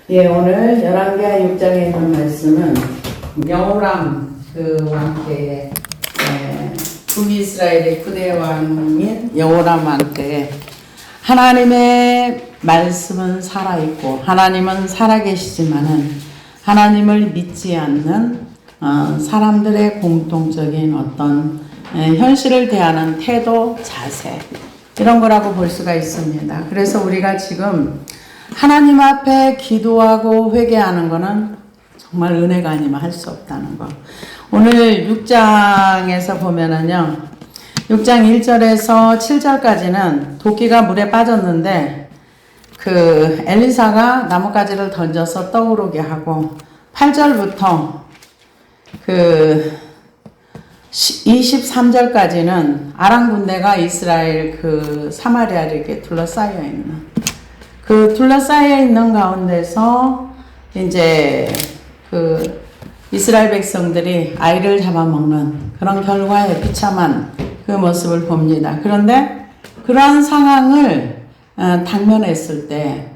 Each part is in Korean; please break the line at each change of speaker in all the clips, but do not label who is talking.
예, 오늘 열왕기하 6장에 있는 말씀은 여호람 그 왕때에 북이스라엘의 후대 왕인 여호람 왕때에 하나님의 말씀은 살아있고 하나님은 살아계시지만은 하나님을 믿지 않는 사람들의 공통적인 어떤 현실을 대하는 태도, 자세 이런 거라고 볼 수가 있습니다. 그래서 우리가 지금 하나님 앞에 기도하고 회개하는 거는 정말 은혜가 아니면 할 수 없다는 거. 오늘 6장에서 보면은요, 6장 1절에서 7절까지는 도끼가 물에 빠졌는데 그 엘리사가 나뭇가지를 던져서 떠오르게 하고 8절부터 그 23절까지는 아람 군대가 이스라엘 그 사마리아를 이렇게 둘러싸여 있는 그 둘러싸여 있는 가운데서 이제 그 이스라엘 백성들이 아이를 잡아먹는 그런 결과에 비참한 그 모습을 봅니다. 그런데 그러한 상황을 당면했을 때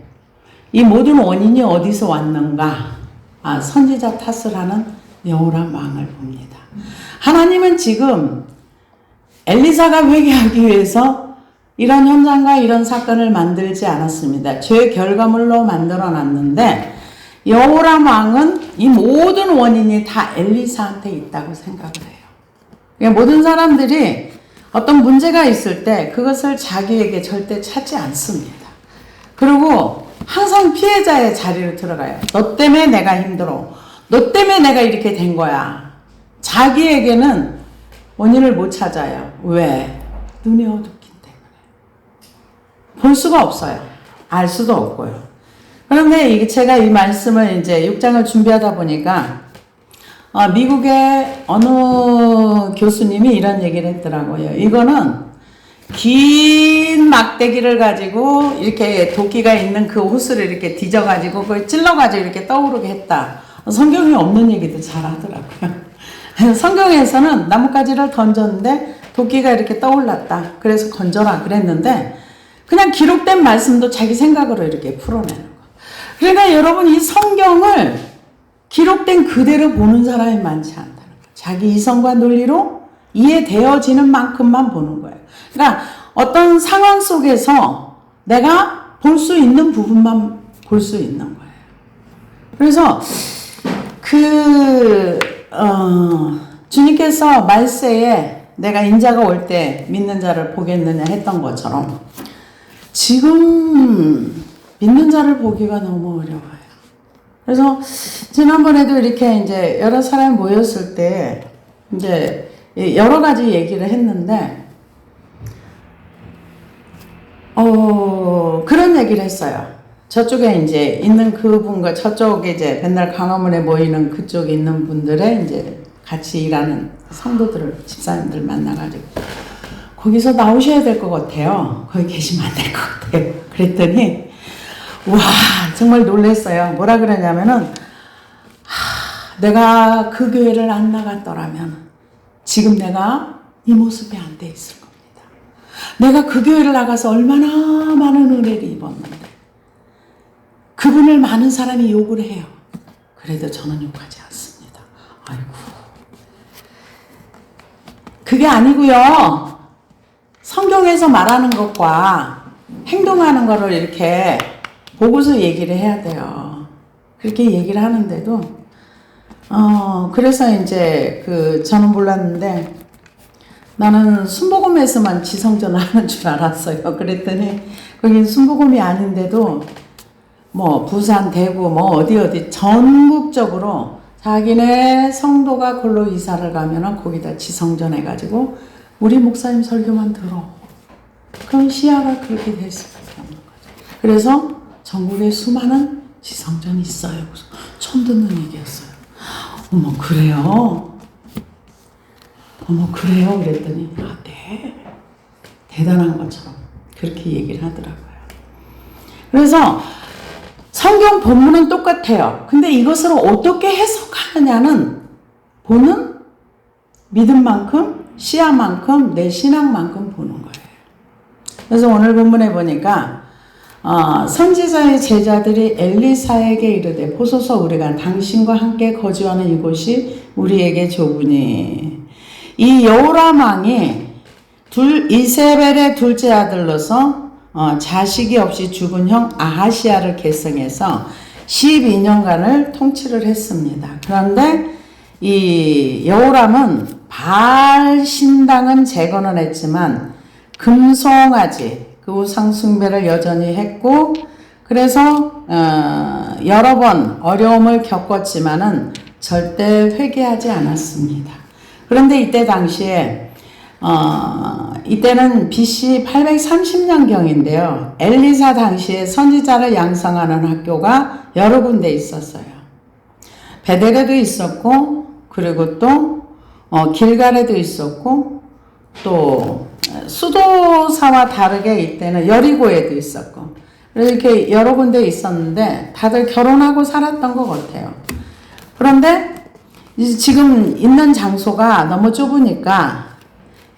이 모든 원인이 어디서 왔는가? 선지자 탓을 하는 여호람 왕을 봅니다. 하나님은 지금 엘리사가 회개하기 위해서 이런 현장과 이런 사건을 만들지 않았습니다. 죄의 결과물로 만들어 놨는데 여호람 왕은 이 모든 원인이 다 엘리사한테 있다고 생각을 해요. 그러니까 모든 사람들이 어떤 문제가 있을 때 그것을 자기에게 절대 찾지 않습니다. 그리고 항상 피해자의 자리로 들어가요. 너 때문에 내가 힘들어. 너 때문에 내가 이렇게 된 거야. 자기에게는 원인을 못 찾아요. 왜? 눈이 어둡기 때문에. 볼 수가 없어요. 알 수도 없고요. 그런데 이게 제가 이 말씀을 이제 6장을 준비하다 보니까 미국의 어느 교수님이 이런 얘기를 했더라고요. 이거는 긴 막대기를 가지고 이렇게 도끼가 있는 그 호스를 이렇게 뒤져가지고 그걸 찔러가지고 이렇게 떠오르게 했다. 성경에 없는 얘기도 잘 하더라고요. 성경에서는 나뭇가지를 던졌는데 도끼가 이렇게 떠올랐다. 그래서 건져라 그랬는데 그냥 기록된 말씀도 자기 생각으로 이렇게 풀어내는 거. 그러니까 여러분 이 성경을 기록된 그대로 보는 사람이 많지 않다는 거예요. 자기 이성과 논리로 이해되어지는 만큼만 보는 거예요. 그러니까 어떤 상황 속에서 내가 볼 수 있는 부분만 볼 수 있는 거예요. 그래서 주님께서 말세에 내가 인자가 올 때 믿는 자를 보겠느냐 했던 것처럼 지금 믿는 자를 보기가 너무 어려워요. 그래서 지난번에도 이렇게 이제 여러 사람이 모였을 때 이제 여러 가지 얘기를 했는데 그런 얘기를 했어요. 저쪽에 이제 있는 그분과 저쪽에 이제 맨날 강화문에 모이는 그쪽에 있는 분들의 이제 같이 일하는 성도들을 집사님들 만나가지고 거기서 나오셔야 될 것 같아요. 거기 계시면 안 될 것 같아요. 그랬더니 와 정말 놀랐어요. 뭐라 그러냐면은 내가 그 교회를 안 나갔더라면 지금 내가 이 모습이 안 돼 있을 겁니다. 내가 그 교회를 나가서 얼마나 많은 은혜를 입었는데 그분을 많은 사람이 욕을 해요. 그래도 저는 욕하지 않습니다. 아이고 그게 아니고요. 성경에서 말하는 것과 행동하는 거를 이렇게 보고서 얘기를 해야 돼요. 그렇게 얘기를 하는데도 그래서 이제 저는 몰랐는데 나는 순복음에서만 지성전을 하는 줄 알았어요. 그랬더니 거긴 순복음이 아닌데도 뭐 부산, 대구, 뭐 어디 전국적으로 자기네 성도가 골로 이사를 가면은 거기다 지성전 해가지고 우리 목사님 설교만 들어. 그럼 시야가 그렇게 될 수밖에 없는 거죠. 그래서 전국에 수많은 지성전이 있어요. 처음 듣는 얘기였어요. 어머 그래요? 어머 그래요? 그랬더니 네. 대단한 것처럼 그렇게 얘기를 하더라고요. 그래서 성경 본문은 똑같아요. 근데 이것을 어떻게 해석하느냐는 보는 믿음만큼 시야만큼 내 신앙만큼 보는 거예요. 그래서 오늘 본문에 보니까 선지자의 제자들이 엘리사에게 이르되 보소서 우리가 당신과 함께 거주하는 이곳이 우리에게 좁으니 이 여호람 왕이 이세벨의 둘째 아들로서 자식이 없이 죽은 형 아하시야를 계승해서 12년간을 통치를 했습니다. 그런데 이 여호람은 바알 신당은 재건을 했지만 금송아지 그 우상 숭배를 여전히 했고 그래서 여러 번 어려움을 겪었지만은 절대 회개하지 않았습니다. 그런데 이때 당시에 이때는 BC 830년경인데요. 엘리사 당시에 선지자를 양성하는 학교가 여러 군데 있었어요. 베델에도 있었고, 그리고 또 길갈에도 있었고, 또 수도사와 다르게 이때는 여리고에도 있었고, 이렇게 여러 군데 있었는데 다들 결혼하고 살았던 것 같아요. 그런데 이제 지금 있는 장소가 너무 좁으니까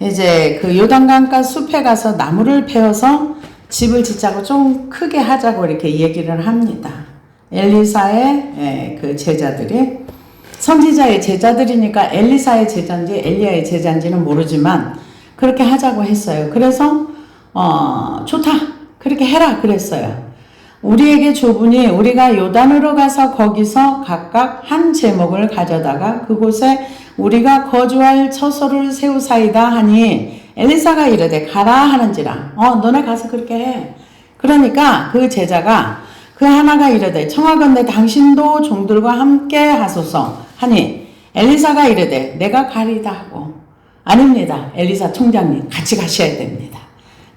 이제 그 요단강가 숲에 가서 나무를 베어서 집을 짓자고 좀 크게 하자고 이렇게 얘기를 합니다. 엘리사의 그 제자들이 선지자의 제자들이니까 엘리사의 제자인지 엘리야의 제자인지는 모르지만 그렇게 하자고 했어요. 그래서 좋다 그렇게 해라 그랬어요. 우리에게 좁으니 우리가 요단으로 가서 거기서 각각 한 제목을 가져다가 그곳에 우리가 거주할 처소를 세우사이다 하니 엘리사가 이르되 가라 하는지라 너네 가서 그렇게 해. 그러니까 그 제자가 그 하나가 이르되 청하건대 당신도 종들과 함께 하소서 하니 엘리사가 이르되 내가 가리다 하고 아닙니다. 엘리사 총장님 같이 가셔야 됩니다.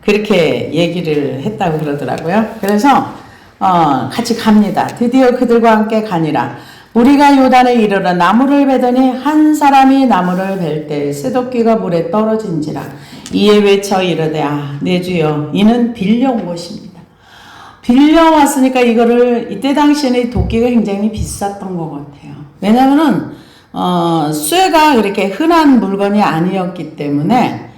그렇게 얘기를 했다고 그러더라고요. 그래서 같이 갑니다. 드디어 그들과 함께 가니라. 우리가 요단에 이르러 나무를 베더니 한 사람이 나무를 벨 때 쇠도끼가 물에 떨어진지라. 이에 외쳐 이르되 내 주여 이는 빌려온 것입니다. 빌려왔으니까 이거를 이때 당시에는 도끼가 굉장히 비쌌던 것 같아요. 왜냐면은 쇠가 그렇게 흔한 물건이 아니었기 때문에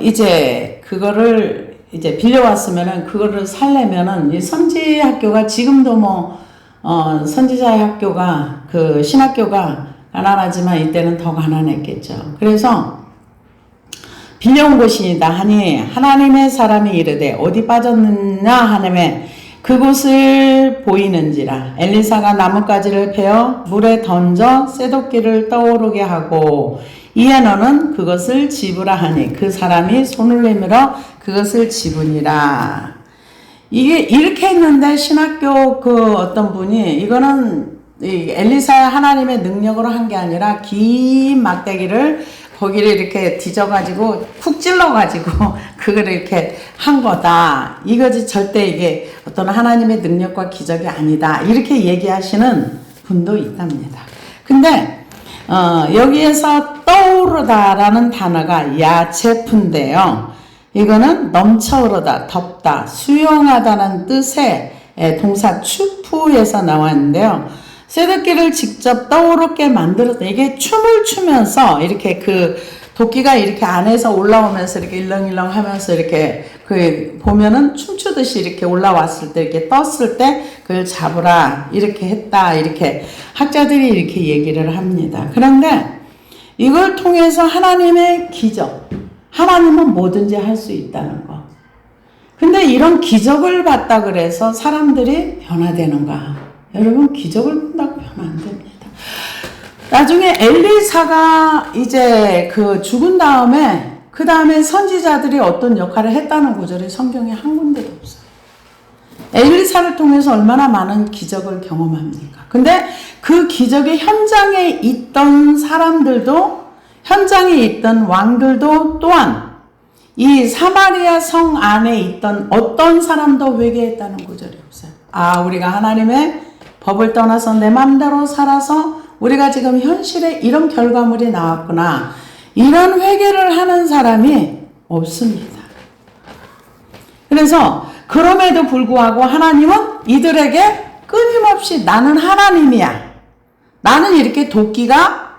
이제 그거를 이제 빌려왔으면은 그거를 살려면은 이 선지 학교가 지금도 선지자의 학교가 그 신학교가 가난하지만 이때는 더 가난했겠죠. 그래서 빌려온 곳이다 하니 하나님의 사람이 이르되 어디 빠졌느냐 하나매 그곳을 보이는지라. 엘리사가 나뭇가지를 베어 물에 던져 쇠도끼를 떠오르게 하고 이에 너는 그것을 집으라 하니 그 사람이 손을 내밀어 그것을 집으니라. 이게 이렇게 했는데 신학교 그 어떤 분이 이거는 엘리사의 하나님의 능력으로 한 게 아니라 긴 막대기를 거기를 이렇게 뒤져가지고 쿡 찔러가지고 그걸 이렇게 한 거다. 이거지 절대 이게 어떤 하나님의 능력과 기적이 아니다. 이렇게 얘기하시는 분도 있답니다. 근데 여기에서 떠오르다라는 단어가 야체프인데요. 이거는 넘쳐오르다, 덮다, 수용하다는 뜻의 동사 추푸에서 나왔는데요. 쇠도끼를 직접 떠오르게 만들었다. 이게 춤을 추면서 이렇게 그 도끼가 이렇게 안에서 올라오면서 이렇게 일렁일렁 하면서 이렇게 그 보면은 춤추듯이 이렇게 올라왔을 때 이렇게 떴을 때 그걸 잡으라 이렇게 했다. 이렇게 학자들이 이렇게 얘기를 합니다. 그런데 이걸 통해서 하나님의 기적, 하나님은 뭐든지 할 수 있다는 거. 근데 이런 기적을 봤다 그래서 사람들이 변화되는가? 여러분 기적을 본다고 변화 안 됩니다. 나중에 엘리사가 이제 그 죽은 다음에 그 다음에 선지자들이 어떤 역할을 했다는 구절이 성경에 한 군데도 없어요. 엘리사를 통해서 얼마나 많은 기적을 경험합니까? 근데 그 기적의 현장에 있던 사람들도 현장에 있던 왕들도 또한 이 사마리아 성 안에 있던 어떤 사람도 회개했다는 구절이 없어요. 우리가 하나님의 법을 떠나서 내 맘대로 살아서 우리가 지금 현실에 이런 결과물이 나왔구나. 이런 회개를 하는 사람이 없습니다. 그래서 그럼에도 불구하고 하나님은 이들에게 끊임없이 나는 하나님이야. 나는 이렇게 도끼가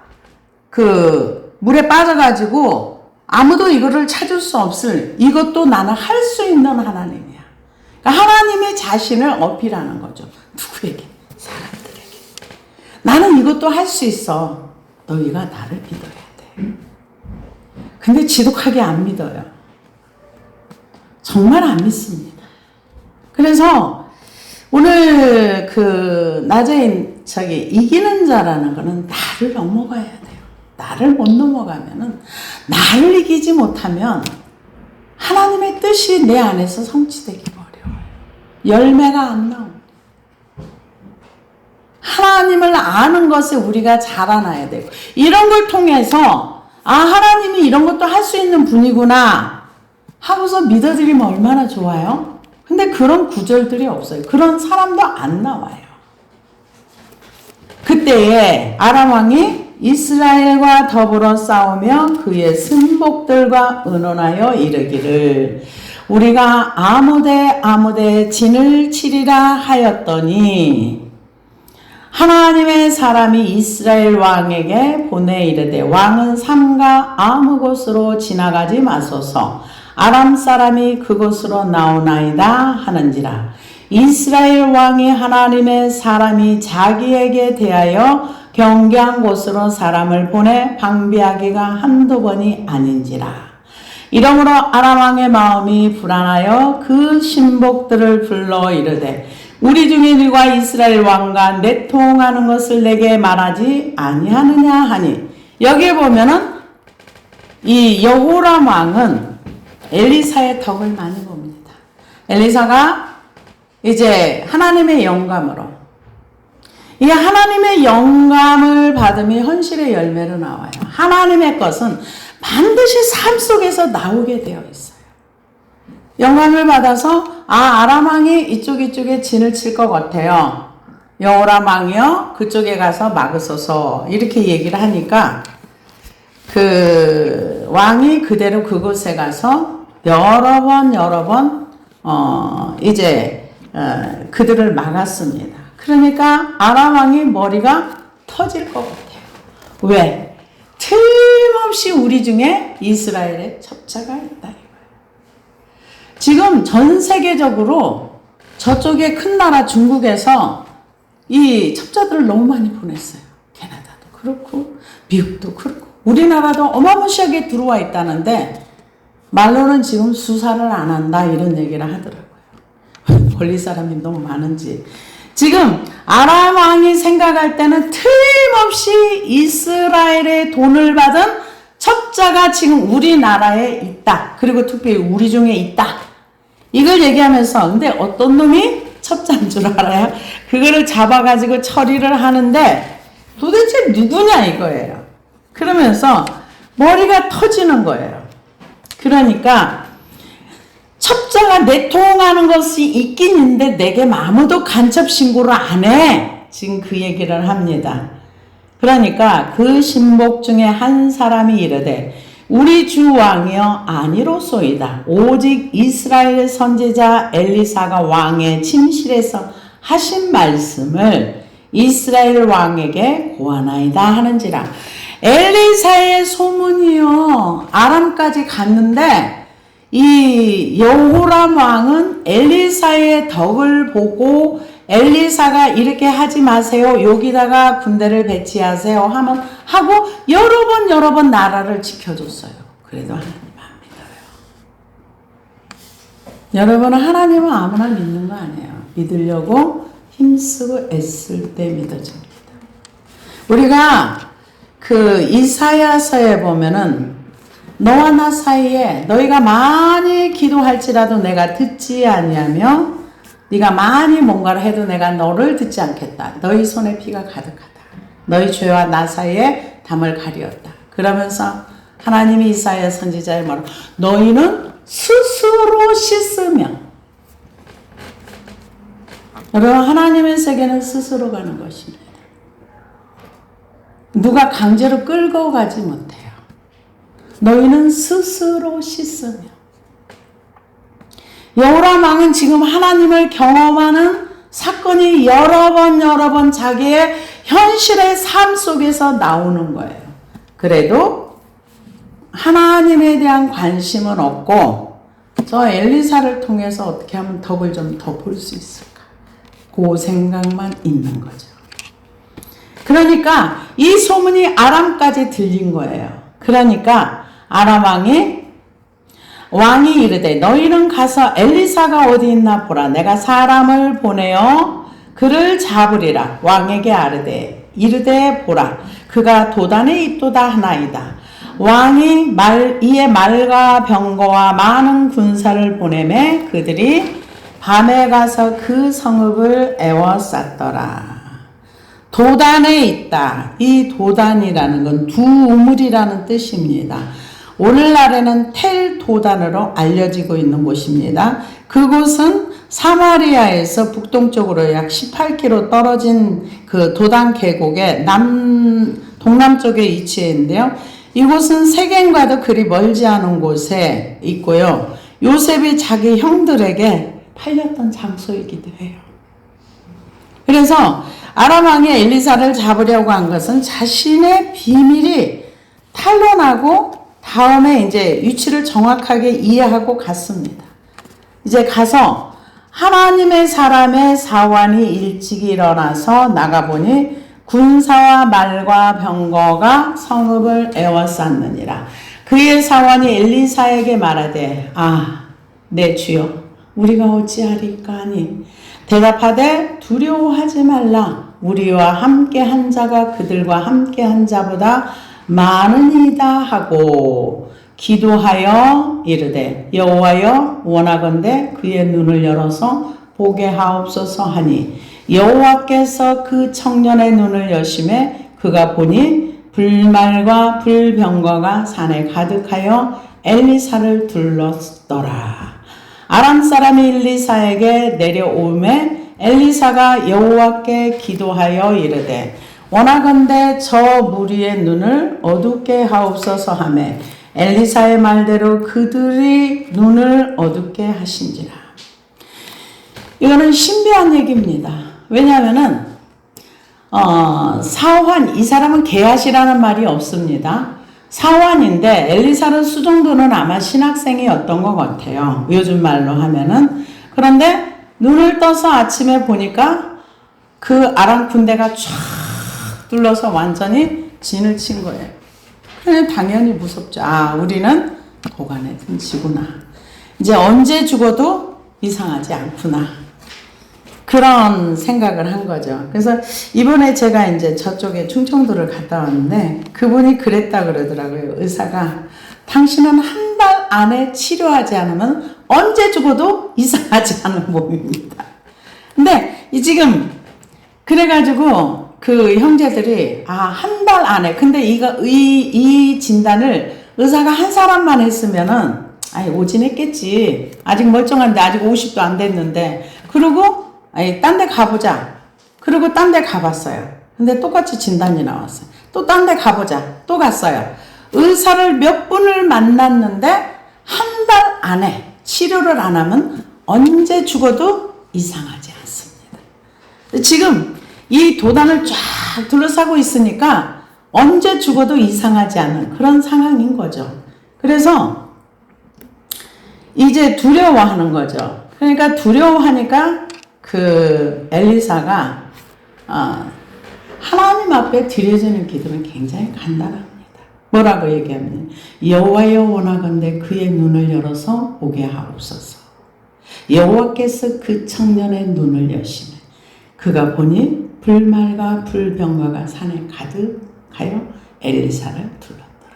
그 물에 빠져가지고 아무도 이거를 찾을 수 없을 이것도 나는 할 수 있는 하나님이야. 그러니까 하나님의 자신을 어필하는 거죠. 누구에게? 사람들에게. 나는 이것도 할 수 있어. 너희가 나를 믿어야 돼. 근데 지독하게 안 믿어요. 정말 안 믿습니다. 그래서 오늘 낮에 이기는 자라는 거는 나를 넘어가야 돼요. 나를 못 넘어가면은, 나를 이기지 못하면 하나님의 뜻이 내 안에서 성취되기 어려워요. 열매가 안 나옵니다. 하나님을 아는 것에 우리가 자라나야 되고, 이런 걸 통해서 하나님이 이런 것도 할 수 있는 분이구나 하고서 믿어드리면 얼마나 좋아요. 근데 그런 구절들이 없어요. 그런 사람도 안 나와요. 그때에 아람 왕이 이스라엘과 더불어 싸우며 그의 승복들과 의논하여 이르기를 우리가 아무데 진을 치리라 하였더니 하나님의 사람이 이스라엘 왕에게 보내 이르되 왕은 삼가 아무 곳으로 지나가지 마소서 아람 사람이 그곳으로 나오나이다 하는지라. 이스라엘 왕이 하나님의 사람이 자기에게 대하여 경계한 곳으로 사람을 보내 방비하기가 한두 번이 아닌지라. 이러므로 아람 왕의 마음이 불안하여 그 신복들을 불러 이르되 우리 중에 너희가 이스라엘 왕과 내통하는 것을 내게 말하지 아니하느냐 하니, 여기에 보면은 이 여호람 왕은 엘리사의 덕을 많이 봅니다. 엘리사가 이제 하나님의 영감으로, 이 하나님의 영감을 받으면 현실의 열매로 나와요. 하나님의 것은 반드시 삶 속에서 나오게 되어 있어요. 영감을 받아서 아람 왕이 이쪽에 진을 칠 것 같아요. 여호람 왕이요 그쪽에 가서 막으소서 이렇게 얘기를 하니까 그 왕이 그대로 그곳에 가서 여러 번 그들을 막았습니다. 그러니까 아람 왕이 머리가 터질 것 같아요. 왜? 틀림없이 우리 중에 이스라엘의 첩자가 있다. 지금 전 세계적으로 저쪽에 큰 나라 중국에서 이 첩자들을 너무 많이 보냈어요. 캐나다도 그렇고 미국도 그렇고 우리나라도 어마무시하게 들어와 있다는데 말로는 지금 수사를 안 한다 이런 얘기를 하더라고요. 걸릴 사람이 너무 많은지. 지금 아람 왕이 생각할 때는 틀림없이 이스라엘의 돈을 받은 첩자가 지금 우리나라에 있다. 그리고 특별히 우리 중에 있다. 이걸 얘기하면서 근데 어떤 놈이 첩자인 줄 알아요? 그거를 잡아가지고 처리를 하는데 도대체 누구냐 이거예요. 그러면서 머리가 터지는 거예요. 그러니까 첩자가 내통하는 것이 있긴 있는데 내게 아무도 간첩 신고를 안 해. 지금 그 얘기를 합니다. 그러니까 그 신복 중에 한 사람이 이르되 우리 주 왕이여 아니로소이다. 오직 이스라엘 선지자 엘리사가 왕의 침실에서 하신 말씀을 이스라엘 왕에게 고하나이다 하는지라. 엘리사의 소문이요 아람까지 갔는데 이 여호람 왕은 엘리사의 덕을 보고 엘리사가 이렇게 하지 마세요. 여기다가 군대를 배치하세요. 하고 여러 번 나라를 지켜줬어요. 그래도 하나님 안 믿어요. 여러분은 하나님은 아무나 믿는 거 아니에요. 믿으려고 힘쓰고 애쓸 때 믿어집니다. 우리가 그 이사야서에 보면은 너와 나 사이에 너희가 많이 기도할지라도 내가 듣지 아니하며 네가 많이 뭔가를 해도 내가 너를 듣지 않겠다. 너희 손에 피가 가득하다. 너희 죄와 나 사이에 담을 가리었다. 그러면서 하나님이 이사야 선지자의 말로 너희는 스스로 씻으며. 여러분 하나님의 세계는 스스로 가는 것입니다. 누가 강제로 끌고 가지 못해요. 너희는 스스로 씻으며. 여호람 왕은 지금 하나님을 경험하는 사건이 여러 번 자기의 현실의 삶 속에서 나오는 거예요. 그래도 하나님에 대한 관심은 없고 저 엘리사를 통해서 어떻게 하면 덕을 좀 더 볼 수 있을까? 그 생각만 있는 거죠. 그러니까 이 소문이 아람까지 들린 거예요. 그러니까 아람 왕이 이르되 너희는 가서 엘리사가 어디 있나 보라. 내가 사람을 보내어 그를 잡으리라. 왕에게 이르되 보라. 그가 도단에 있도다 하나이다. 왕이 이에 말과 병거와 많은 군사를 보내매 그들이 밤에 가서 그 성읍을 에워쌌더라. 도단에 있다. 이 도단이라는 건 두 우물이라는 뜻입니다. 오늘날에는 텔 도단으로 알려지고 있는 곳입니다. 그곳은 사마리아에서 북동쪽으로 약 18km 떨어진 그 도단 계곡의 동남쪽에 위치해 있는데요. 이곳은 세겜과도 그리 멀지 않은 곳에 있고요. 요셉이 자기 형들에게 팔렸던 장소이기도 해요. 그래서 아람 왕이 엘리사를 잡으려고 한 것은 자신의 비밀이 탄로나고 다음에 이제 위치를 정확하게 이해하고 갔습니다. 이제 가서 하나님의 사람의 사환이 일찍 일어나서 나가보니 군사와 말과 병거가 성읍을 에워쌌느니라. 그의 사환이 엘리사에게 말하되 내 주여 우리가 어찌하리까 하니 대답하되 두려워하지 말라. 우리와 함께 한 자가 그들과 함께 한 자보다 많으니이다 하고 기도하여 이르되 여호와여 원하건대 그의 눈을 열어서 보게 하옵소서 하니 여호와께서 그 청년의 눈을 여심해 그가 보니 불말과 불병거가 산에 가득하여 엘리사를 둘렀더라. 아람 사람이 엘리사에게 내려오매 엘리사가 여호와께 기도하여 이르되 원하건대 저 무리의 눈을 어둡게 하옵소서 하매 엘리사의 말대로 그들이 눈을 어둡게 하신지라. 이거는 신비한 얘기입니다. 왜냐하면은 사환, 이 사람은 게하시라는 말이 없습니다. 사환인데 엘리사는 수정도는 아마 신학생이었던 것 같아요. 요즘 말로 하면은. 그런데 눈을 떠서 아침에 보니까 그 아람 군대가 쫙 둘러서 완전히 진을 친 거예요. 그래 당연히 무섭죠. 우리는 도간에 든 지구나. 이제 언제 죽어도 이상하지 않구나. 그런 생각을 한 거죠. 그래서 이번에 제가 이제 저쪽에 충청도를 갔다 왔는데 그분이 그랬다 그러더라고요. 의사가 당신은 한 달 안에 치료하지 않으면 언제 죽어도 이상하지 않은 몸입니다. 근데 지금 그래가지고 그 형제들이 한 달 안에 근데 이 진단을 의사가 한 사람만 했으면은 오진했겠지. 아직 멀쩡한데 아직 50도 안 됐는데 그러고 딴 데 가보자. 그리고 딴 데 가봤어요. 근데 똑같이 진단이 나왔어요. 또 딴 데 가보자. 또 갔어요. 의사를 몇 분을 만났는데 한 달 안에 치료를 안 하면 언제 죽어도 이상하지 않습니다. 지금 이 도단을 쫙 둘러싸고 있으니까 언제 죽어도 이상하지 않은 그런 상황인 거죠. 그래서 이제 두려워하는 거죠. 그러니까 두려워하니까 그 엘리사가 하나님 앞에 드려지는 기도는 굉장히 간단합니다. 뭐라고 얘기하면 여호와여 원하건대 그의 눈을 열어서 보게 하옵소서. 여호와께서 그 청년의 눈을 여시네. 그가 보니 불말과 불병거가 산에 가득하여 엘리사를 둘렀더라.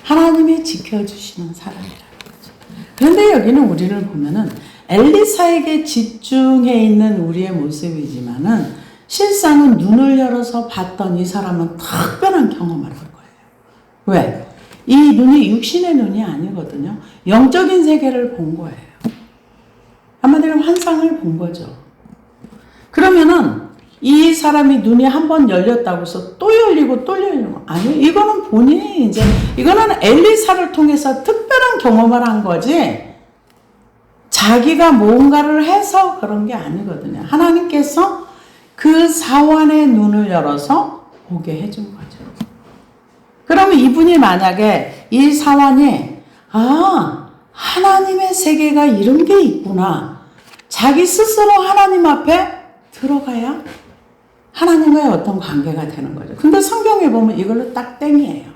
하나님이 지켜주시는 사람이라는 거죠. 그런데 여기는 우리를 보면은 엘리사에게 집중해 있는 우리의 모습이지만은 실상은 눈을 열어서 봤던 이 사람은 특별한 경험을 한 거예요. 왜? 이 눈이 육신의 눈이 아니거든요. 영적인 세계를 본 거예요. 한마디로 환상을 본 거죠. 그러면은 이 사람이 눈이 한 번 열렸다고 해서 또 열리고 또 열리고 아니 이거는 본인이 이거는 엘리사를 통해서 특별한 경험을 한 거지 자기가 뭔가를 해서 그런 게 아니거든요. 하나님께서 그 사환의 눈을 열어서 보게 해준 거죠. 그러면 이분이 만약에 이 사환이 하나님의 세계가 이런 게 있구나. 자기 스스로 하나님 앞에 들어가야 하나님과의 어떤 관계가 되는 거죠. 근데 성경에 보면 이걸로 딱 땡이에요.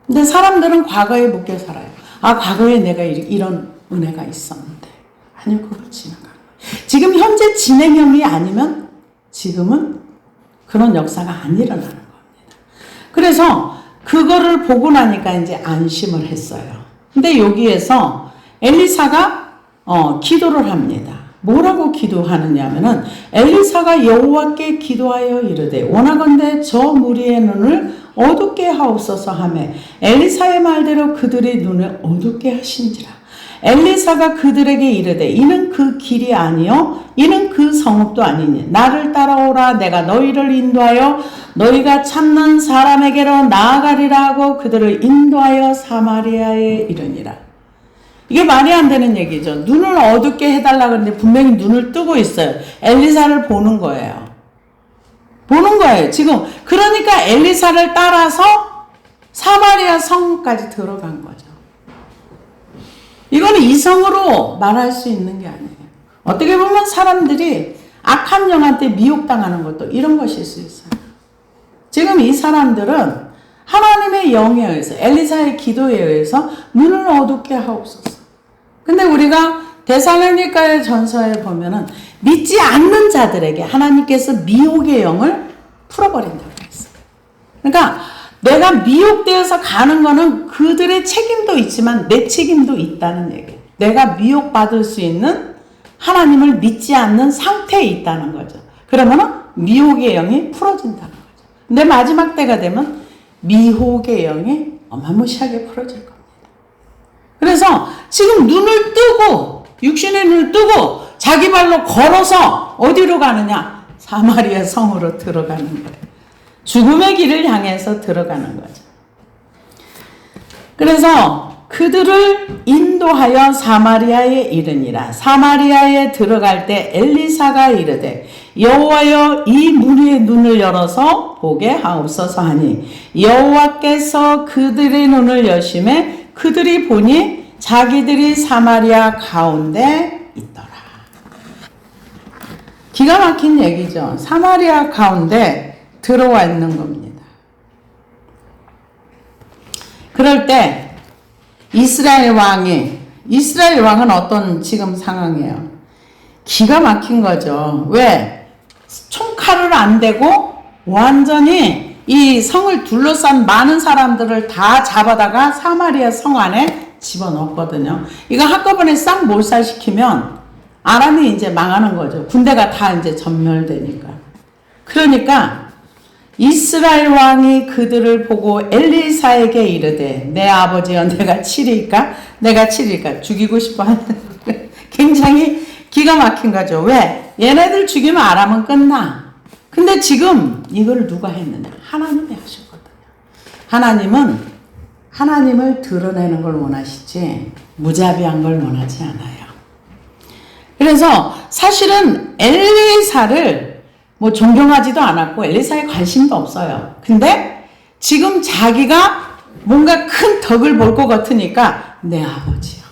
근데 사람들은 과거에 묶여 살아요. 아, 과거에 내가 이런 은혜가 있었는데. 아니요, 그걸 지나간 거예요. 지금 현재 진행형이 아니면 지금은 그런 역사가 안 일어나는 겁니다. 그래서 그거를 보고 나니까 이제 안심을 했어요. 근데 여기에서 엘리사가 기도를 합니다. 뭐라고 기도하느냐면은 엘리사가 여호와께 기도하여 이르되 원하건대 저 무리의 눈을 어둡게 하옵소서 하며 엘리사의 말대로 그들의 눈을 어둡게 하신지라. 엘리사가 그들에게 이르되 이는 그 길이 아니요 이는 그 성읍도 아니니 나를 따라오라 내가 너희를 인도하여 너희가 찾는 사람에게로 나아가리라 하고 그들을 인도하여 사마리아에 이르니라. 이게 말이 안 되는 얘기죠. 눈을 어둡게 해달라 그러는데 분명히 눈을 뜨고 있어요. 엘리사를 보는 거예요. 보는 거예요. 지금 그러니까 엘리사를 따라서 사마리아 성까지 들어간 거죠. 이거는 이성으로 말할 수 있는 게 아니에요. 어떻게 보면 사람들이 악한 영한테 미혹당하는 것도 이런 것일 수 있어요. 지금 이 사람들은 하나님의 영에 의해서 엘리사의 기도에 의해서 눈을 어둡게 하옵소서. 근데 우리가 데살로니가의 전서에 보면은 믿지 않는 자들에게 하나님께서 미혹의 영을 풀어버린다고 했어요. 그러니까 내가 미혹되어서 가는 거는 그들의 책임도 있지만 내 책임도 있다는 얘기예요. 내가 미혹받을 수 있는 하나님을 믿지 않는 상태에 있다는 거죠. 그러면은 미혹의 영이 풀어진다는 거죠. 근데 마지막 때가 되면 미혹의 영이 어마무시하게 풀어질 겁니다. 그래서 지금 눈을 뜨고 육신의 눈을 뜨고 자기 발로 걸어서 어디로 가느냐? 사마리아 성으로 들어가는 거예요. 죽음의 길을 향해서 들어가는 거죠. 그래서 그들을 인도하여 사마리아에 이르니라. 사마리아에 들어갈 때 엘리사가 이르되 여호와여 이 무리의 눈을 열어서 보게 하옵소서 하니 여호와께서 그들의 눈을 여심해 그들이 보니 자기들이 사마리아 가운데 있더라. 기가 막힌 얘기죠. 사마리아 가운데 들어와 있는 겁니다. 그럴 때 이스라엘 왕은 어떤 지금 상황이에요? 기가 막힌 거죠. 왜? 총칼을 안 대고 완전히 이 성을 둘러싼 많은 사람들을 다 잡아다가 사마리아 성 안에 집어넣었거든요. 이거 한꺼번에 싹 몰살시키면 아람이 이제 망하는 거죠. 군대가 다 이제 전멸되니까. 그러니까 이스라엘 왕이 그들을 보고 엘리사에게 이르되 내 아버지여 내가 치리까 죽이고 싶어 하는 굉장히 기가 막힌 거죠. 왜? 얘네들 죽이면 아람은 끝나. 근데 지금 이걸 누가 했느냐? 하나님이 하셨거든요. 하나님을 드러내는 걸 원하시지 무자비한 걸 원하지 않아요. 그래서 사실은 엘리사를 뭐 존경하지도 않았고 엘리사에 관심도 없어요. 근데 지금 자기가 뭔가 큰 덕을 볼 것 같으니까 내 아버지야.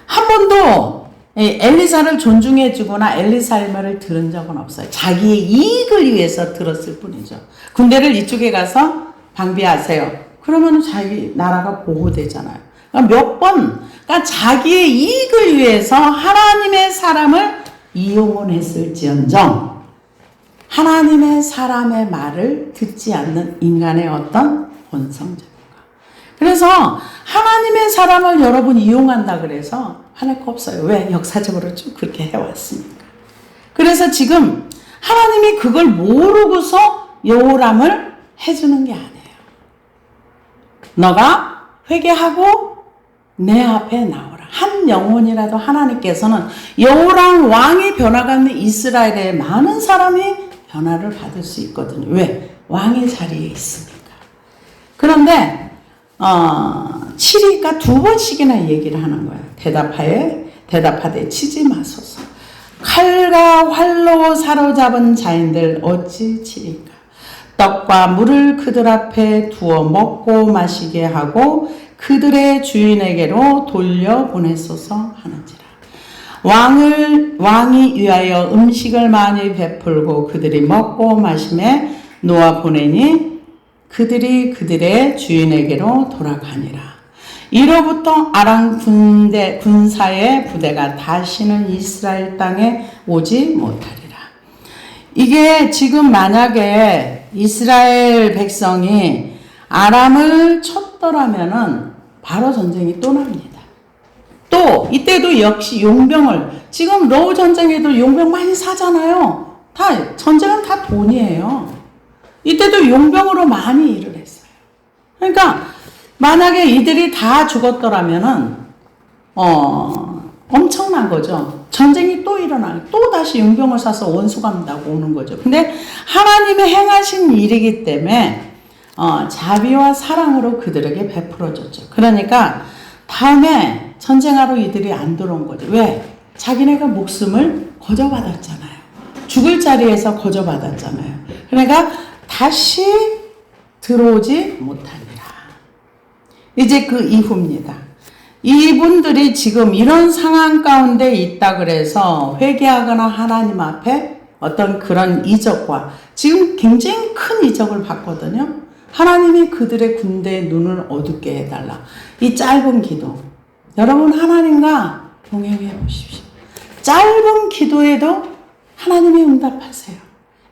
한 번도 엘리사를 존중해 주거나 엘리사의 말을 들은 적은 없어요. 자기의 이익을 위해서 들었을 뿐이죠. 군대를 이쪽에 가서 방비하세요. 그러면 자기 나라가 보호되잖아요. 그러니까 자기의 이익을 위해서 하나님의 사람을 이용은 했을지언정 하나님의 사람의 말을 듣지 않는 인간의 어떤 본성적인 것. 그래서 하나님의 사람을 여러분 이용한다 그래서 화낼 거 없어요. 왜? 역사적으로 쭉 그렇게 해왔으니까. 그래서 지금 하나님이 그걸 모르고서 여호람을 해주는 게 아니에요. 너가 회개하고 내 앞에 나오라. 한 영혼이라도 하나님께서는 여호람 왕이 변화가는 이스라엘의 많은 사람이 변화를 받을 수 있거든요. 왜? 왕의 자리에 있으니까. 그런데 치리가 두 번씩이나 얘기를 하는 거예요. 대답하되 치지 마소서. 칼과 활로 사로잡은 자인들 어찌 치리까. 떡과 물을 그들 앞에 두어 먹고 마시게 하고 그들의 주인에게로 돌려보내소서 하는지라. 왕이 위하여 음식을 많이 베풀고 그들이 먹고 마심에 놓아 보내니 그들이 그들의 주인에게로 돌아가니라. 이로부터 아람 군사의 부대가 다시는 이스라엘 땅에 오지 못하리라. 이게 지금 만약에 이스라엘 백성이 아람을 쳤더라면은 바로 전쟁이 또 납니다. 또 이때도 역시 용병을, 지금 러우 전쟁에도 용병 많이 사잖아요. 전쟁은 다 돈이에요. 이때도 용병으로 많이 일을 했어요. 그러니까 만약에 이들이 다 죽었더라면은 엄청난 거죠. 전쟁이 또 일어나요. 또 다시 용병을 사서 원수감다고 오는 거죠. 근데 하나님의 행하신 일이기 때문에 자비와 사랑으로 그들에게 베풀어졌죠. 그러니까 다음에 전쟁하러 이들이 안 들어온 거죠. 왜? 자기네가 목숨을 거저받았잖아요. 죽을 자리에서 거저받았잖아요. 그러니까 다시 들어오지 못하니라. 이제 그 이후입니다. 이분들이 지금 이런 상황 가운데 있다 그래서 회개하거나 하나님 앞에 어떤 그런 이적과, 지금 굉장히 큰 이적을 받거든요. 하나님이 그들의 군대의 눈을 어둡게 해달라. 이 짧은 기도. 여러분 하나님과 동행해 보십시오. 짧은 기도에도 하나님이 응답하세요.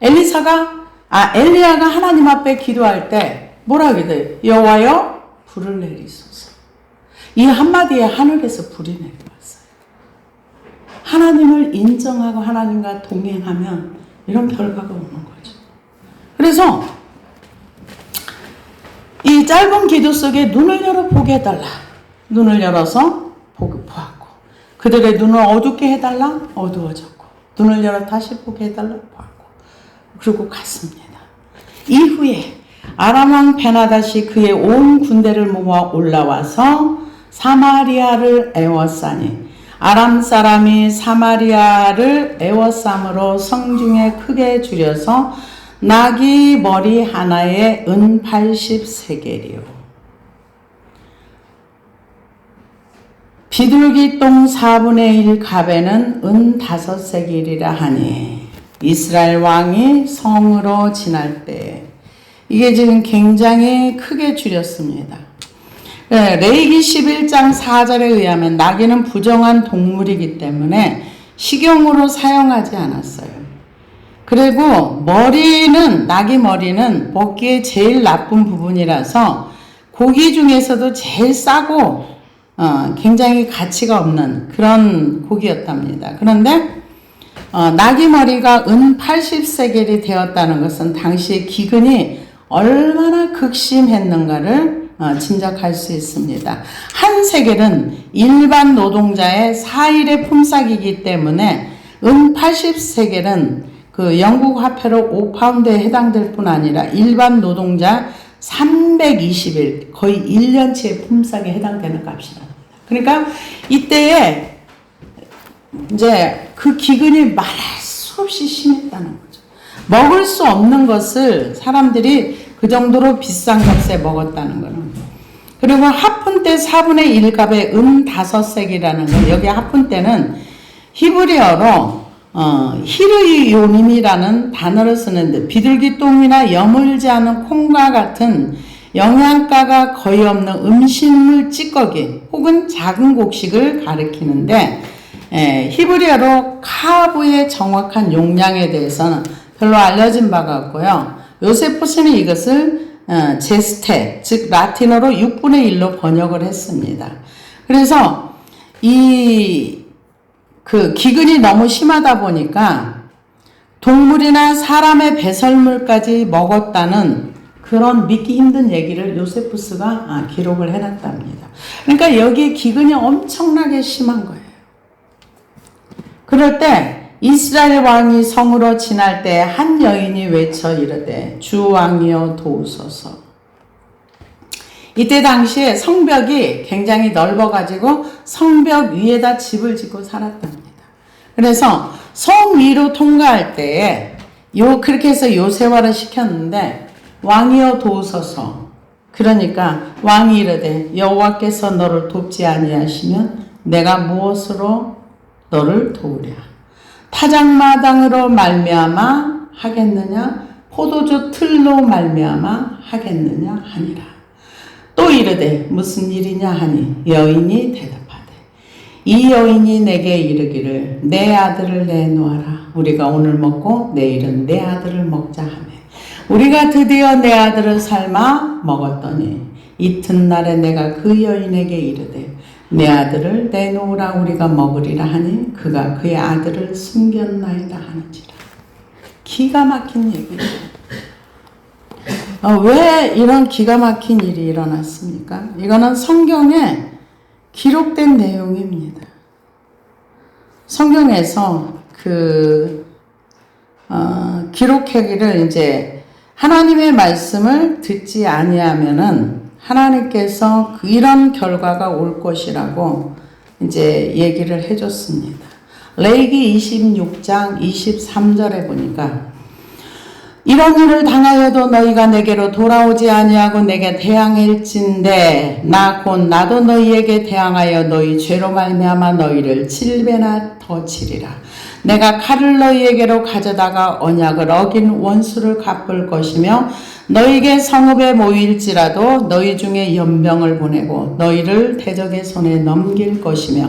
엘리야가 하나님 앞에 기도할 때 뭐라 기도해요? 여호와여 불을 내리소서. 이 한마디에 하늘에서 불이 내려왔어요. 하나님을 인정하고 하나님과 동행하면 이런 결과가 오는 거죠. 그래서 이 짧은 기도 속에 눈을 열어 보게 해달라. 눈을 열어서 보았고, 그들의 눈을 어둡게 해달라. 어두워졌고, 눈을 열어 다시 보게 해달라. 보았고, 그리고 갔습니다. 이후에 아람 왕 베나닷이 그의 온 군대를 모아 올라와서 사마리아를 에워싸니, 아람 사람이 사마리아를 에워싸므로 성중에 크게 줄여서 나귀 머리 하나에 은 80세겔이요 비둘기 똥 4분의 1 갑에는 은 5세겔이라 하니, 이스라엘 왕이 성으로 지날 때, 이게 지금 굉장히 크게 줄였습니다. 레위기 11장 4절에 의하면 나귀는 부정한 동물이기 때문에 식용으로 사용하지 않았어요. 그리고 나귀 머리는 먹기에 제일 나쁜 부분이라서 고기 중에서도 제일 싸고 굉장히 가치가 없는 그런 고기였답니다. 그런데 나귀 머리가 은 80세겔이 되었다는 것은 당시의 기근이 얼마나 극심했는가를 짐작할 수 있습니다. 한 세겔은 일반 노동자의 4일의 품삯이기 때문에 은 80세겔은 그 영국 화폐로 5파운드에 해당될 뿐 아니라 일반 노동자 320일, 거의 1년치의 품삯에 해당되는 값이랍니다. 그러니까 이때에 이제 그 기근이 말할 수 없이 심했다는 거죠. 먹을 수 없는 것을 사람들이 그 정도로 비싼 값에 먹었다는 거는. 그리고 하푼 때 4분의 1값의 은 5색이라는 거, 여기 하푼 때는 히브리어로 히르요님이라는 단어를 쓰는데, 비둘기 똥이나 여물지 않은 콩과 같은 영양가가 거의 없는 음식물 찌꺼기 혹은 작은 곡식을 가리키는데, 히브리어로 카브의 정확한 용량에 대해서는 별로 알려진 바가 없고요. 요세푸스는 이것을 제스테, 즉 라틴어로 6분의 1로 번역을 했습니다. 그래서 그 기근이 너무 심하다 보니까 동물이나 사람의 배설물까지 먹었다는 그런 믿기 힘든 얘기를 요세푸스가 기록을 해놨답니다. 그러니까 여기에 기근이 엄청나게 심한 거예요. 그럴 때 이스라엘 왕이 성으로 지날 때 한 여인이 외쳐 이르되 주 왕이여 도우소서. 이때 당시에 성벽이 굉장히 넓어가지고 성벽 위에다 집을 짓고 살았답니다. 그래서 성 위로 통과할 때에 그렇게 해서 요새화를 시켰는데, 왕이여 도우소서. 그러니까 왕이 이르되 여호와께서 너를 돕지 아니하시면 내가 무엇으로 너를 도우랴. 타작마당으로 말미암아 하겠느냐 포도주 틀로 말미암아 하겠느냐 하니라. 또 이르되 무슨 일이냐 하니 여인이 대답하되 이 여인이 내게 이르기를 내 아들을 내놓아라. 우리가 오늘 먹고 내일은 내 아들을 먹자 하며 우리가 드디어 내 아들을 삶아 먹었더니 이튿날에 내가 그 여인에게 이르되 내 아들을 내놓으라 우리가 먹으리라 하니 그가 그의 아들을 숨겼나이다 하는지라. 기가 막힌 얘기죠. 왜 이런 기가 막힌 일이 일어났습니까? 이거는 성경에 기록된 내용입니다. 성경에서 기록하기를 이제 하나님의 말씀을 듣지 아니하면은 하나님께서 이런 결과가 올 것이라고 이제 얘기를 해줬습니다. 레위기 26장 23절에 보니까 이런 일을 당하여도 너희가 내게로 돌아오지 아니하고 내게 대항할진대 나 곧 나도 너희에게 대항하여 너희 죄로 말미암아 너희를 7배나 더 치리라. 내가 칼을 너희에게로 가져다가 언약을 어긴 원수를 갚을 것이며 너희에게 성읍에 모일지라도 너희 중에 연병을 보내고 너희를 대적의 손에 넘길 것이며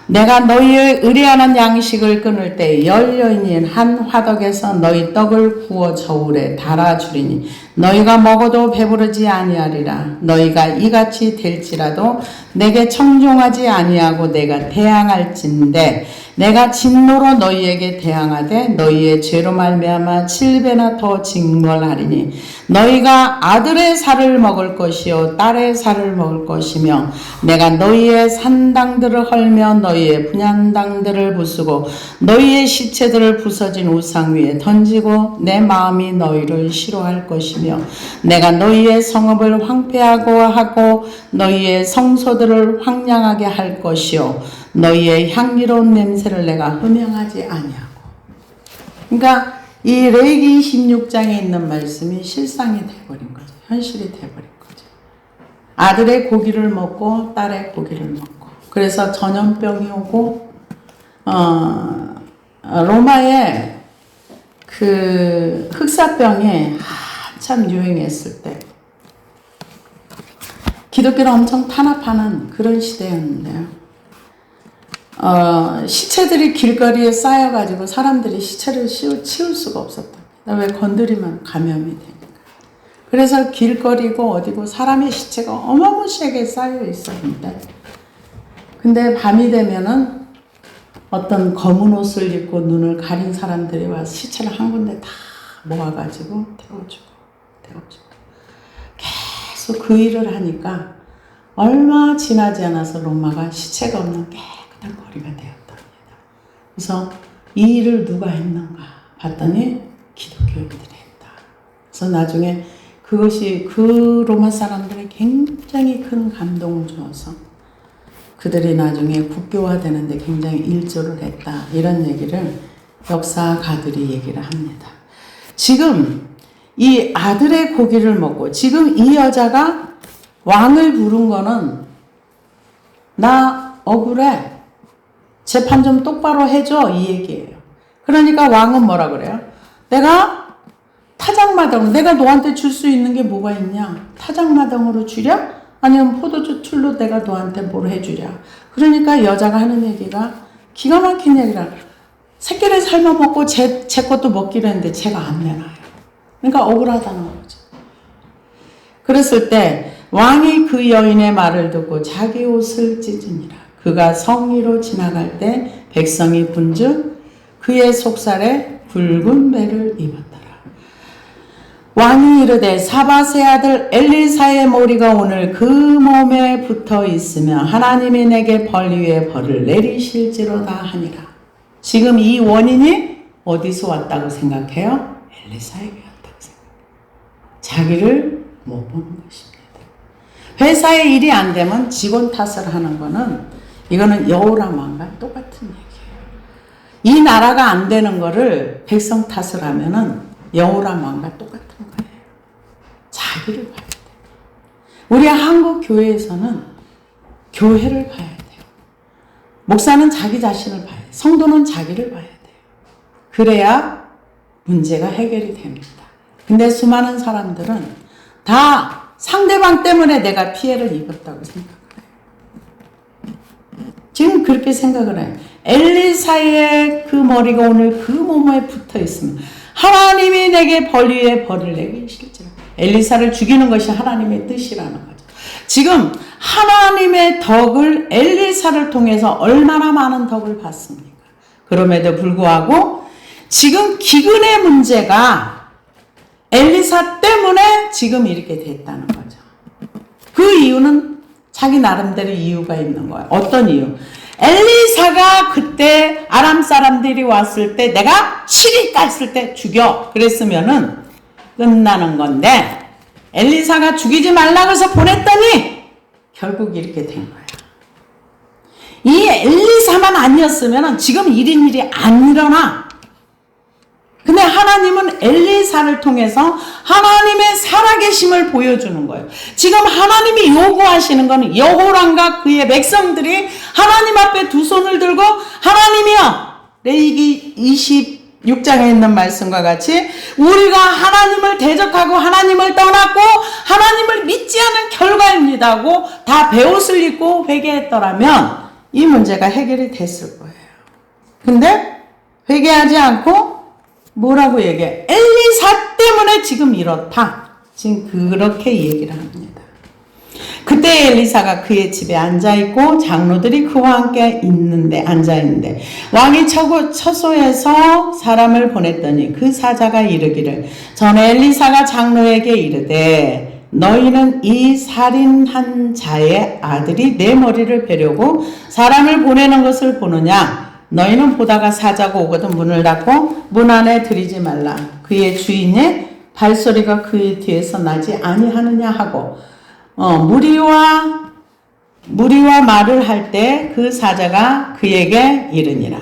내가 너희의 의뢰하는 양식을 끊을 때 열여인인 한 화덕에서 너희 떡을 구워 저울에 달아주리니 너희가 먹어도 배부르지 아니하리라. 너희가 이같이 될지라도 내게 청종하지 아니하고 내가 대항할진대 내가 진노로 너희에게 대항하되 너희의 죄로 말미암아 7배나 더 징벌하리니 너희가 아들의 살을 먹을 것이요 딸의 살을 먹을 것이며 내가 너희의 산당들을 헐며 너희의 분향당들을 부수고 너희의 시체들을 부서진 우상 위에 던지고 내 마음이 너희를 싫어할 것이며 내가 너희의 성읍을 황폐하고 하고 너희의 성소들을 황량하게 할 것이요 너희의 향기로운 냄새를 내가 흠양하지 아니하고. 그러니까 이 레위기 26장에 있는 말씀이 실상이 돼버린 거죠. 현실이 돼버린 거죠. 아들의 고기를 먹고 딸의 고기를 먹고 그래서 전염병이 오고 로마의 그 흑사병이 한참 유행했을 때 기독교를 엄청 탄압하는 그런 시대였는데요. 시체들이 길거리에 쌓여가지고 사람들이 시체를 치울 수가 없었답니다. 왜 건드리면 감염이 되니까. 그래서 길거리고 어디고 사람의 시체가 어마무시하게 쌓여 있었는데 근데 밤이 되면은 어떤 검은 옷을 입고 눈을 가린 사람들이 와서 시체를 한 군데 다 모아가지고 태워주고 계속 그 일을 하니까 얼마 지나지 않아서 로마가 시체가 없는 깨끗한 거리가 되었답니다. 그래서 이 일을 누가 했는가 봤더니 기독교인들이 했다. 그래서 나중에 그것이 그 로마 사람들이 굉장히 큰 감동을 주어서 그들이 나중에 국교화되는데 굉장히 일조를 했다. 이런 얘기를 역사가들이 얘기를 합니다. 지금 이 아들의 고기를 먹고 지금 이 여자가 왕을 부른 거는 나 억울해. 재판 좀 똑바로 해줘. 이 얘기예요. 그러니까 왕은 뭐라 그래요? 내가 타작마당, 내가 너한테 줄 수 있는 게 뭐가 있냐? 타작마당으로 주랴? 아니면 포도주 틀로 내가 너한테 뭘 해주랴? 그러니까 여자가 하는 얘기가 기가 막힌 얘기라. 새끼를 삶아 먹고 제 것도 먹기로 했는데 제가 안 내놔요. 그러니까 억울하다는 거죠. 그랬을 때 왕이 그 여인의 말을 듣고 자기 옷을 찢으니라. 그가 성리로 지나갈 때 백성이 본즉 그의 속살에 붉은 배를 입었더라. 왕이 이르되 사밧의 아들 엘리사의 머리가 오늘 그 몸에 붙어 있으며 하나님이 내게 벌 위에 벌을 내리실지로다 하니라. 지금 이 원인이 어디서 왔다고 생각해요? 엘리사에게 왔다고 생각해요. 자기를 못 보는 것입니다. 회사에 일이 안 되면 직원 탓을 하는 거는 이거는 여호람 왕과 똑같은 얘기예요. 이 나라가 안 되는 거를 백성 탓을 하면은 여호람 왕과 똑같은 거예요. 자기를 봐야 돼요. 우리 한국 교회에서는 교회를 봐야 돼요. 목사는 자기 자신을 봐야 돼요. 성도는 자기를 봐야 돼요. 그래야 문제가 해결이 됩니다. 근데 수많은 사람들은 다 상대방 때문에 내가 피해를 입었다고 생각을 해요. 지금 그렇게 생각을 해요. 엘리사의 그 머리가 오늘 그 몸에 붙어 있으면 하나님이 내게 벌 위에 벌을 내게 실지라. 엘리사를 죽이는 것이 하나님의 뜻이라는 거죠. 지금 하나님의 덕을 엘리사를 통해서 얼마나 많은 덕을 받습니까? 그럼에도 불구하고 지금 기근의 문제가 엘리사 때문에 지금 이렇게 됐다는 거죠. 그 이유는 자기 나름대로 이유가 있는 거예요. 어떤 이유? 엘리사가 그때 아람 사람들이 왔을 때 내가 시리 깠을 때 죽여 그랬으면은 끝나는 건데 엘리사가 죽이지 말라고 해서 보냈더니 결국 이렇게 된 거야. 이 엘리사만 아니었으면 지금 이런 일이 안 일어나. 근데 하나님은 엘리사를 통해서 하나님의 살아계심을 보여주는 거예요. 지금 하나님이 요구하시는 것은 여호람과 그의 백성들이 하나님 앞에 두 손을 들고 하나님이여, 레위기 26장에 있는 말씀과 같이 우리가 하나님을 대적하고 하나님을 떠났고 하나님을 믿지 않은 결과입니다 하고 다 베옷을 입고 회개했더라면 이 문제가 해결이 됐을 거예요. 근데 회개하지 않고 뭐라고 얘기해? 엘리사 때문에 지금 이렇다. 지금 그렇게 얘기를 합니다. 그때 엘리사가 그의 집에 앉아있고 장로들이 그와 함께 앉아있는데 왕이 처소에서 사람을 보냈더니 그 사자가 이르기를 전에 엘리사가 장로에게 이르되 너희는 이 살인한 자의 아들이 내 머리를 베려고 사람을 보내는 것을 보느냐? 너희는 보다가 사자가 오거든 문을 닫고 문 안에 들이지 말라. 그의 주인의 발소리가 그의 뒤에서 나지 아니하느냐 하고 무리와 말을 할 때 그 사자가 그에게 이르니라.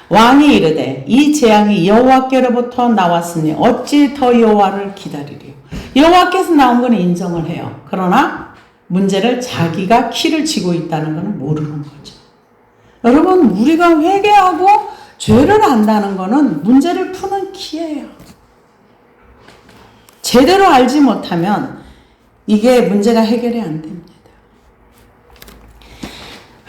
왕이 이르되 이 재앙이 여호와께로부터 나왔으니 어찌 더 여호와를 기다리리요. 여호와께서 나온 건 인정을 해요. 그러나 문제를 자기가 키를 쥐고 있다는 건 모르는 거죠. 여러분, 우리가 회개하고 죄를 안다는 것은 문제를 푸는 키예요. 제대로 알지 못하면 이게 문제가 해결이 안 됩니다.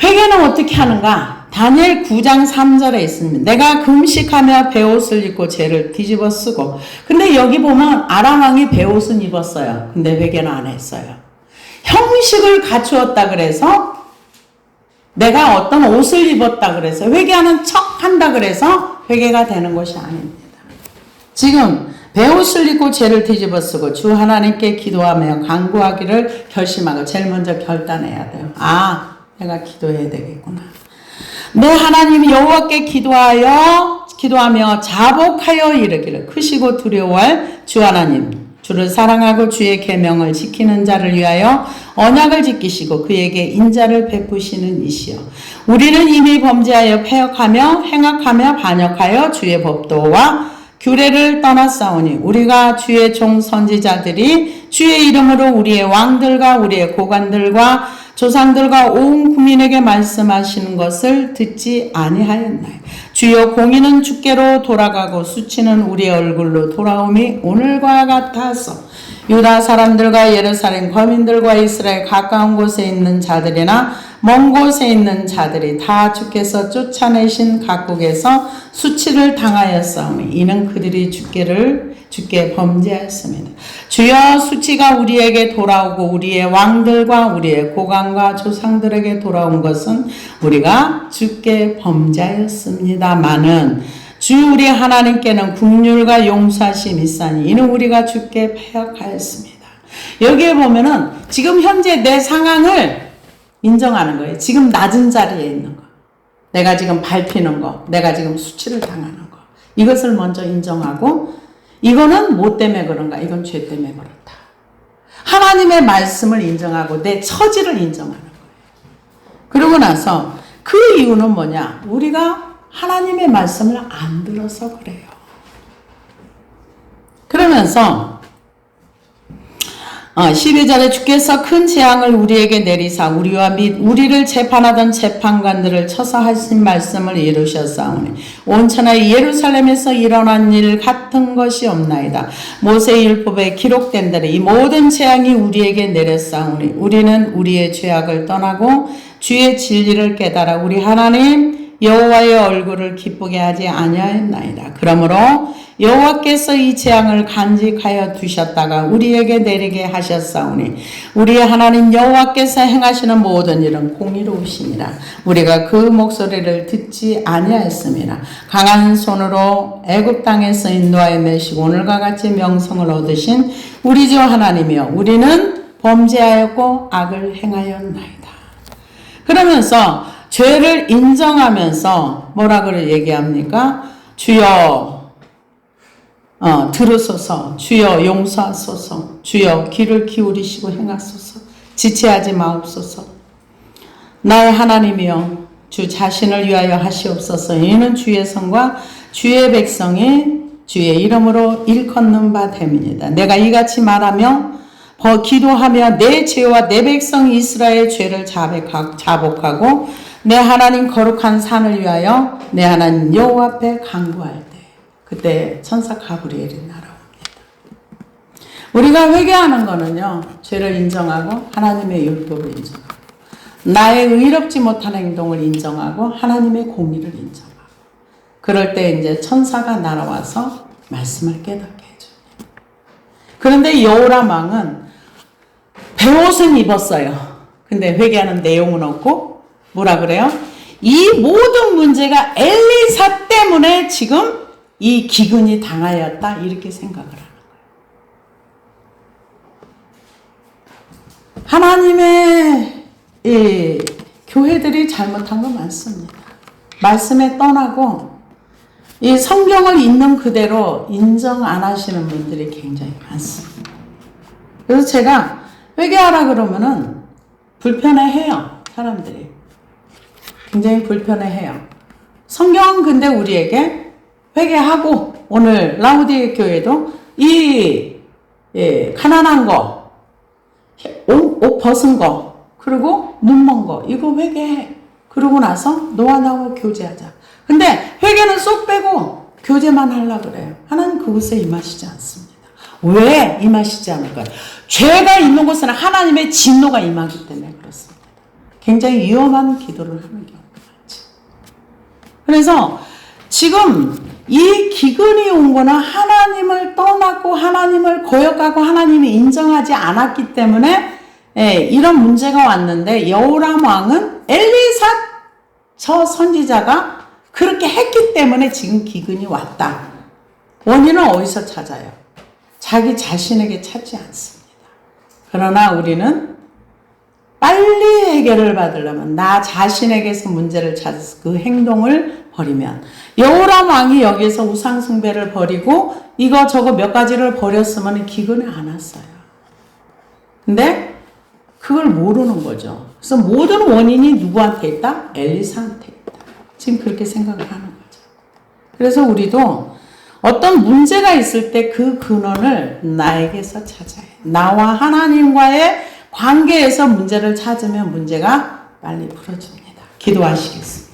회개는 어떻게 하는가? 다니엘 9장 3절에 있습니다. 내가 금식하며 베옷을 입고 죄를 뒤집어 쓰고. 근데 여기 보면 아람 왕이 베옷은 입었어요. 근데 회개는 안 했어요. 형식을 갖추었다 그래서 내가 어떤 옷을 입었다 그래서 회개하는 척 한다 그래서 회개가 되는 것이 아닙니다. 지금 베옷을 입고 죄를 뒤집어 쓰고 주 하나님께 기도하며 간구하기를 결심하고 제일 먼저 결단해야 돼요. 아, 내가 기도해야 되겠구나. 내 하나님 여호와께 기도하며 자복하여 이르기를 크시고 두려워할 주 하나님, 주를 사랑하고 주의 계명을 지키는 자를 위하여 언약을 지키시고 그에게 인자를 베푸시는 이시여. 우리는 이미 범죄하여 패역하며 행악하며 반역하여 주의 법도와 규례를 떠났사오니 우리가 주의 종 선지자들이 주의 이름으로 우리의 왕들과 우리의 고관들과 조상들과 온 국민에게 말씀하시는 것을 듣지 아니하였나요? 주여 공의는 주께로 돌아가고 수치는 우리의 얼굴로 돌아옴이 오늘과 같아서 유다 사람들과 예루살렘 거민들과 이스라엘 가까운 곳에 있는 자들이나 먼 곳에 있는 자들이 다 주께서 쫓아내신 각국에서 수치를 당하였사오니 이는 그들이 주께 범죄하였습니다. 주여 수치가 우리에게 돌아오고 우리의 왕들과 우리의 고관과 조상들에게 돌아온 것은 우리가 주께 범죄하였습니다마는 주 우리 하나님께는 긍휼과 용서하심이 있사니 이는 우리가 주께 패역하였습니다. 여기에 보면은 지금 현재 내 상황을 인정하는 거예요. 지금 낮은 자리에 있는 거. 내가 지금 밟히는 거. 내가 지금 수치를 당하는 거. 이것을 먼저 인정하고 이거는 뭐 때문에 그런가? 이건 죄 때문에 그렇다. 하나님의 말씀을 인정하고 내 처지를 인정하는 거예요. 그러고 나서 그 이유는 뭐냐? 우리가 하나님의 말씀을 안 들어서 그래요. 그러면서 12절에 주께서 큰 재앙을 우리에게 내리사 우리와 및 우리를 재판하던 재판관들을 쳐서 하신 말씀을 이루셨사오니 온천하의 예루살렘에서 일어난 일 같은 것이 없나이다. 모세의 율법에 기록된 대로 이 모든 재앙이 우리에게 내렸사오니 우리는 우리의 죄악을 떠나고 주의 진리를 깨달아 우리 하나님 여호와의 얼굴을 기쁘게 하지 아니하였나이다. 그러므로 여호와께서 이 재앙을 간직하여 두셨다가 우리에게 내리게 하셨사오니 우리의 하나님 여호와께서 행하시는 모든 일은 공의로우시니라. 우리가 그 목소리를 듣지 아니하였습니다. 강한 손으로 애굽 땅에서 인도하여 내시고 오늘과 같이 명성을 얻으신 우리 주 하나님이여 우리는 범죄하였고 악을 행하였나이다. 그러면서 죄를 인정하면서 뭐라고 얘기합니까? 주여 들으소서, 주여 용서하소서, 주여 귀를 기울이시고 행하소서, 지체하지 마옵소서. 나의 하나님이여 주 자신을 위하여 하시옵소서. 이는 주의 성과 주의 백성이 주의 이름으로 일컫는 바 됨이니이다. 내가 이같이 말하며 기도하며 내 죄와 내 백성 이스라엘의 죄를 자복하고 내 하나님 거룩한 산을 위하여 내 하나님 여호와 앞에 간구할 때 그때 천사 가브리엘이 날아옵니다. 우리가 회개하는 거는요, 죄를 인정하고 하나님의 율법을 인정하고 나의 의롭지 못한 행동을 인정하고 하나님의 공의를 인정하고 그럴 때 이제 천사가 날아와서 말씀을 깨닫게 해줍니다. 그런데 여호람 왕은 베옷은 입었어요. 근데 회개하는 내용은 없고 뭐라 그래요? 이 모든 문제가 엘리사 때문에 지금 이 기근이 당하였다 이렇게 생각을 하는 거예요. 하나님의 이 교회들이 잘못한 거 많습니다. 말씀에 떠나고 이 성경을 있는 그대로 인정 안 하시는 분들이 굉장히 많습니다. 그래서 제가 회개하라 그러면은 불편해해요. 사람들이. 굉장히 불편해해요. 성경은 근데 우리에게 회개하고 오늘 라우디에 교회도 이 가난한 거, 옷 벗은 거, 그리고 눈먼 거 이거 회개해. 그러고 나서 너와 나와 교제하자. 근데 회개는 쏙 빼고 교제만 하려고 그래요. 하나님 그곳에 임하시지 않습니다. 왜 임하시지 않을까요? 죄가 있는 곳에는 하나님의 진노가 임하기 때문에 그렇습니다. 굉장히 위험한 기도를 하는 경우가 많죠. 그래서 지금 이 기근이 온 거는 하나님을 떠났고 하나님을 거역하고 하나님이 인정하지 않았기 때문에 이런 문제가 왔는데 여호람 왕은 엘리사 저 선지자가 그렇게 했기 때문에 지금 기근이 왔다. 원인은 어디서 찾아요? 자기 자신에게 찾지 않습니다. 그러나 우리는 빨리 해결을 받으려면 나 자신에게서 문제를 찾아서 그 행동을 버리면 여호람 왕이 여기에서 우상 숭배를 버리고 이거 저거 몇 가지를 버렸으면 기근이 안 왔어요. 근데 그걸 모르는 거죠. 그래서 모든 원인이 누구한테 있다? 엘리사한테 있다. 지금 그렇게 생각을 하는 거죠. 그래서 우리도 어떤 문제가 있을 때 그 근원을 나에게서 찾아야 해요. 나와 하나님과의 관계에서 문제를 찾으면 문제가 빨리 풀어집니다. 기도하시겠습니다.